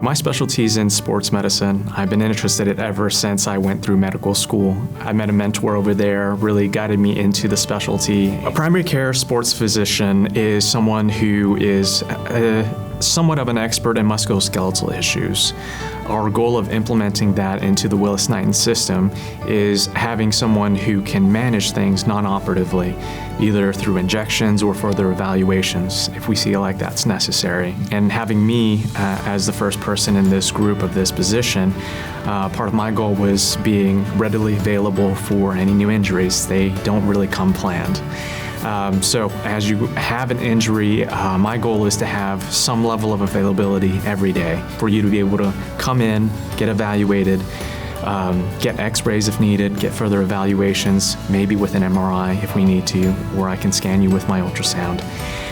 My specialty is in sports medicine. I've been interested in it ever since I went through medical school. I met a mentor over there, really guided me into the specialty. A primary care sports physician is someone who is somewhat of an expert in musculoskeletal issues. Our goal of implementing that into the Willis Knighton system is having someone who can manage things non-operatively, either through injections or further evaluations if we feel like that's necessary. And having me as the first person in this group of this position, part of my goal was being readily available for any new injuries. They don't really come planned. So as you have an injury, my goal is to have some level of availability every day for you to be able to come in, get evaluated, get x-rays if needed, get further evaluations, maybe with an MRI if we need to, or I can scan you with my ultrasound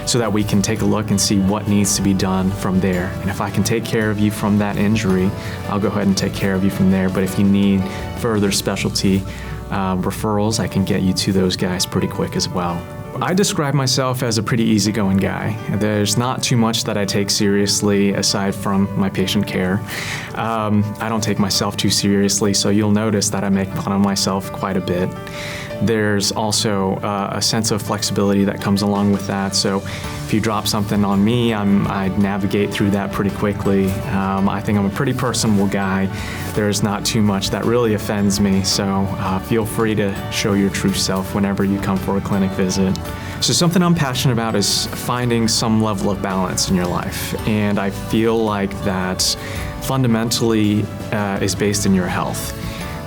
so that we can take a look and see what needs to be done from there. And if I can take care of you from that injury, I'll go ahead and take care of you from there. But if you need further specialty referrals, I can get you to those guys pretty quick as well. I describe myself as a pretty easygoing guy. There's not too much that I take seriously aside from my patient care. I don't take myself too seriously, so you'll notice that I make fun of myself quite a bit. There's also a sense of flexibility that comes along with that, so if you drop something on me, I navigate through that pretty quickly. I think I'm a pretty personable guy. There's not too much that really offends me, so feel free to show your true self whenever you come for a clinic visit. So something I'm passionate about is finding some level of balance in your life, and I feel like that fundamentally is based in your health.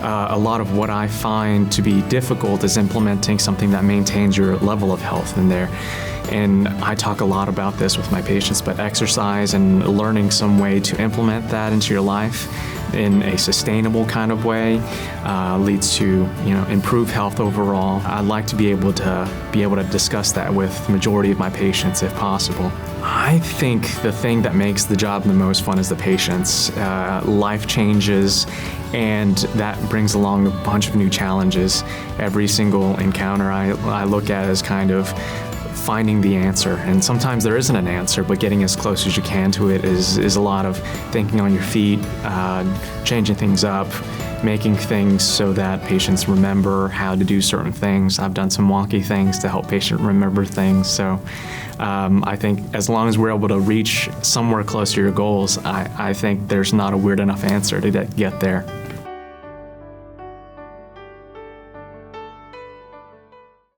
A lot of what I find to be difficult is implementing something that maintains your level of health in there. And I talk a lot about this with my patients, but exercise and learning some way to implement that into your life in a sustainable kind of way leads to, improved health overall. I'd like to be able to discuss that with the majority of my patients if possible. I think the thing that makes the job the most fun is the patients. Life changes, and that brings along a bunch of new challenges. Every single encounter I look at as kind of finding the answer, and sometimes there isn't an answer, but getting as close as you can to it is a lot of thinking on your feet, changing things up, making things so that patients remember how to do certain things. I've done some wonky things to help patients remember things, so I think as long as we're able to reach somewhere close to your goals, I think there's not a weird enough answer to get there.